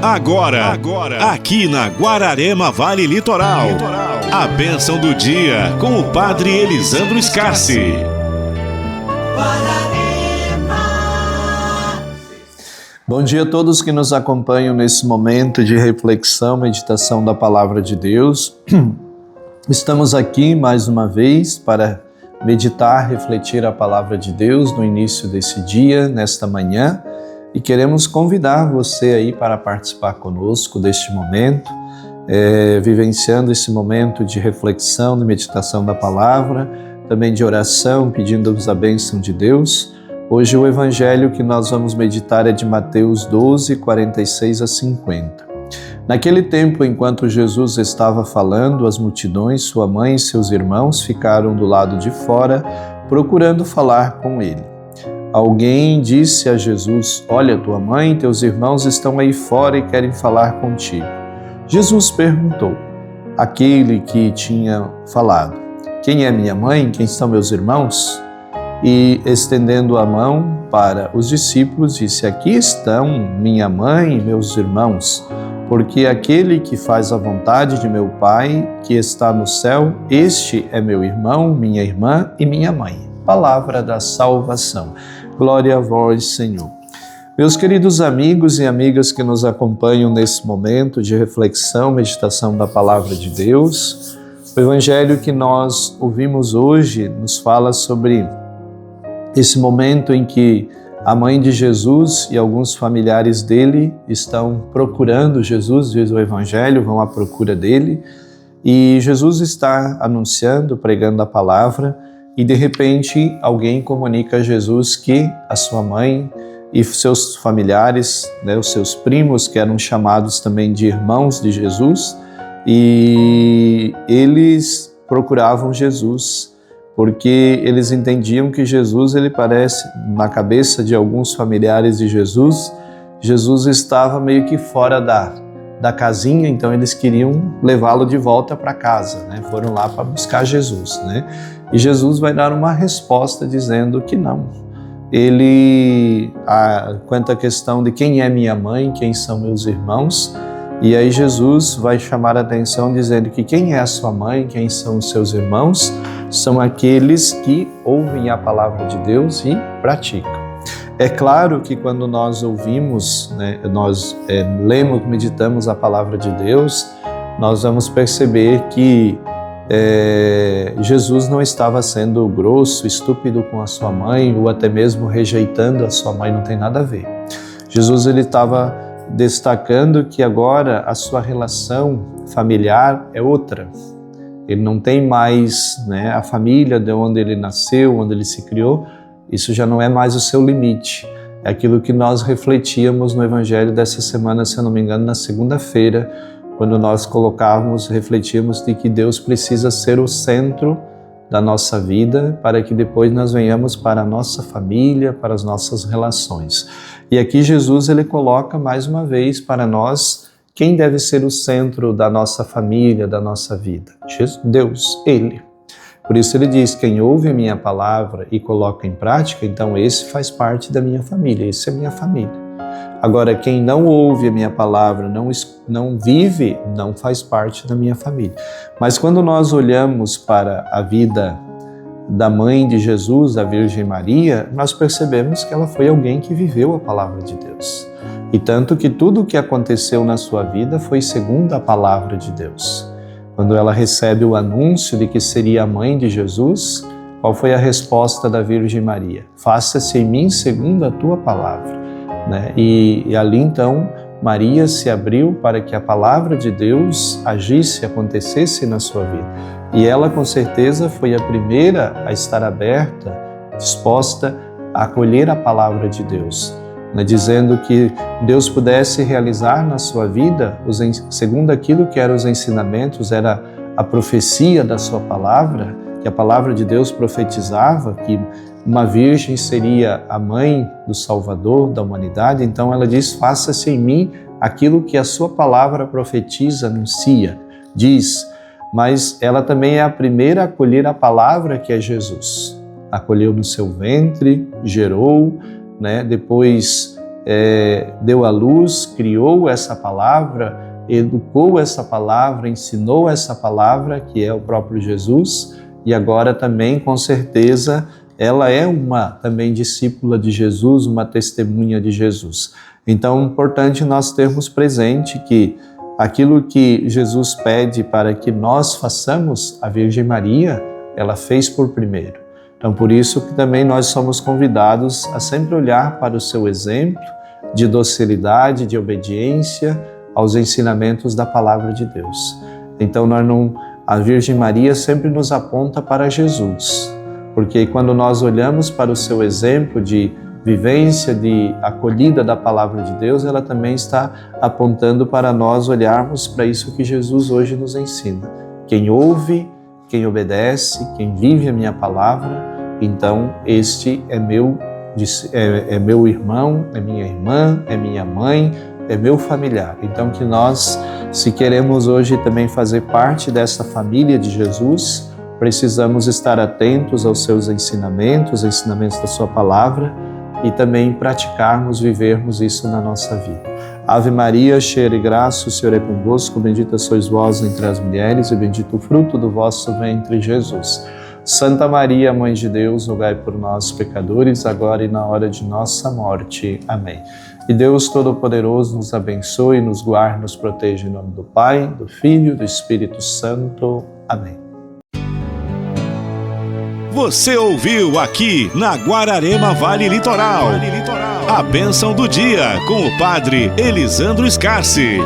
Agora, aqui na Guararema Vale Litoral, a bênção do dia com o Padre Elisandro Scarsi. Bom dia a todos que nos acompanham nesse momento de reflexão, meditação da Palavra de Deus. Estamos aqui mais uma vez para meditar, refletir a Palavra de Deus no início desse dia, nesta manhã, e queremos convidar você aí para participar conosco deste momento, vivenciando esse momento de reflexão, de meditação da Palavra, também de oração, pedindo-nos a bênção de Deus. Hoje o Evangelho que nós vamos meditar é de Mateus 12, 46 a 50. Naquele tempo, enquanto Jesus estava falando, as multidões, sua mãe e seus irmãos ficaram do lado de fora, procurando falar com ele. Alguém disse a Jesus: "Olha, tua mãe e teus irmãos estão aí fora e querem falar contigo." Jesus perguntou àquele que tinha falado: "Quem é minha mãe? Quem são meus irmãos?" E, estendendo a mão para os discípulos, disse: "Aqui estão minha mãe e meus irmãos, porque aquele que faz a vontade de meu Pai, que está no céu, este é meu irmão, minha irmã e minha mãe." Palavra da salvação. Glória a vós, Senhor. Meus queridos amigos e amigas que nos acompanham nesse momento de reflexão, meditação da Palavra de Deus, o Evangelho que nós ouvimos hoje nos fala sobre esse momento em que a mãe de Jesus e alguns familiares dele estão procurando Jesus, diz o Evangelho, vão à procura dele, e Jesus está anunciando, pregando a palavra, e de repente alguém comunica a Jesus que a sua mãe e seus familiares, os seus primos, que eram chamados também de irmãos de Jesus, e eles procuravam Jesus, porque eles entendiam que Jesus, ele parece, na cabeça de alguns familiares de Jesus, Jesus estava meio que fora da casinha, então eles queriam levá-lo de volta para casa, Foram lá para buscar Jesus, E Jesus vai dar uma resposta dizendo que não. Quanto à questão de quem é minha mãe, quem são meus irmãos, e aí Jesus vai chamar a atenção dizendo que quem é a sua mãe, quem são os seus irmãos, são aqueles que ouvem a palavra de Deus e praticam. É claro que quando nós ouvimos, nós lemos, meditamos a palavra de Deus, nós vamos perceber que Jesus não estava sendo grosso, estúpido com a sua mãe, ou até mesmo rejeitando a sua mãe, não tem nada a ver. Jesus ele estava destacando que agora a sua relação familiar é outra. Ele não tem mais a família de onde ele nasceu, onde ele se criou, isso já não é mais o seu limite. É aquilo que nós refletíamos no Evangelho dessa semana, se eu não me engano, na segunda-feira, quando nós refletíamos de que Deus precisa ser o centro da nossa vida para que depois nós venhamos para a nossa família, para as nossas relações. E aqui Jesus ele coloca mais uma vez para nós quem deve ser o centro da nossa família, da nossa vida. Deus, Ele. Por isso ele diz: quem ouve a minha palavra e coloca em prática, então esse faz parte da minha família, esse é a minha família. Agora, quem não ouve a minha palavra, não vive, não faz parte da minha família. Mas quando nós olhamos para a vida da mãe de Jesus, a Virgem Maria, nós percebemos que ela foi alguém que viveu a palavra de Deus. E tanto que tudo o que aconteceu na sua vida foi segundo a palavra de Deus. Quando ela recebe o anúncio de que seria a mãe de Jesus, qual foi a resposta da Virgem Maria? Faça-se em mim segundo a tua palavra. E ali então Maria se abriu para que a palavra de Deus agisse, acontecesse na sua vida. E ela com certeza foi a primeira a estar aberta, disposta a acolher a palavra de Deus, dizendo que Deus pudesse realizar na sua vida, segundo aquilo que eram os ensinamentos, era a profecia da sua palavra, que a palavra de Deus profetizava que uma virgem seria a mãe do Salvador da humanidade. Então ela diz: faça-se em mim aquilo que a sua palavra profetiza, anuncia, diz. Mas ela também é a primeira a acolher a palavra que é Jesus. Acolheu no seu ventre, gerou, depois deu à luz, criou essa palavra, educou essa palavra, ensinou essa palavra, que é o próprio Jesus, e agora também, com certeza, ela é uma também discípula de Jesus, uma testemunha de Jesus. Então, é importante nós termos presente que aquilo que Jesus pede para que nós façamos, a Virgem Maria, ela fez por primeiro. Então, por isso que também nós somos convidados a sempre olhar para o seu exemplo de docilidade, de obediência aos ensinamentos da Palavra de Deus. Então, a Virgem Maria sempre nos aponta para Jesus, porque quando nós olhamos para o seu exemplo de vivência, de acolhida da Palavra de Deus, ela também está apontando para nós olharmos para isso que Jesus hoje nos ensina. Quem ouve, quem obedece, quem vive a minha palavra, então este é meu irmão, é minha irmã, é minha mãe, é meu familiar. Então que nós, se queremos hoje também fazer parte dessa família de Jesus, precisamos estar atentos aos seus ensinamentos, ensinamentos da sua palavra, e também praticarmos, vivermos isso na nossa vida. Ave Maria, cheia de graça, o Senhor é convosco, bendita sois vós entre as mulheres e bendito o fruto do vosso ventre, Jesus. Santa Maria, Mãe de Deus, rogai por nós, pecadores, agora e na hora de nossa morte. Amém. E Deus Todo-Poderoso nos abençoe, nos guarde, nos proteja em nome do Pai, do Filho e do Espírito Santo. Amém. Você ouviu aqui na Guararema Vale Litoral. A bênção do dia com o Padre Elisandro Scarsi.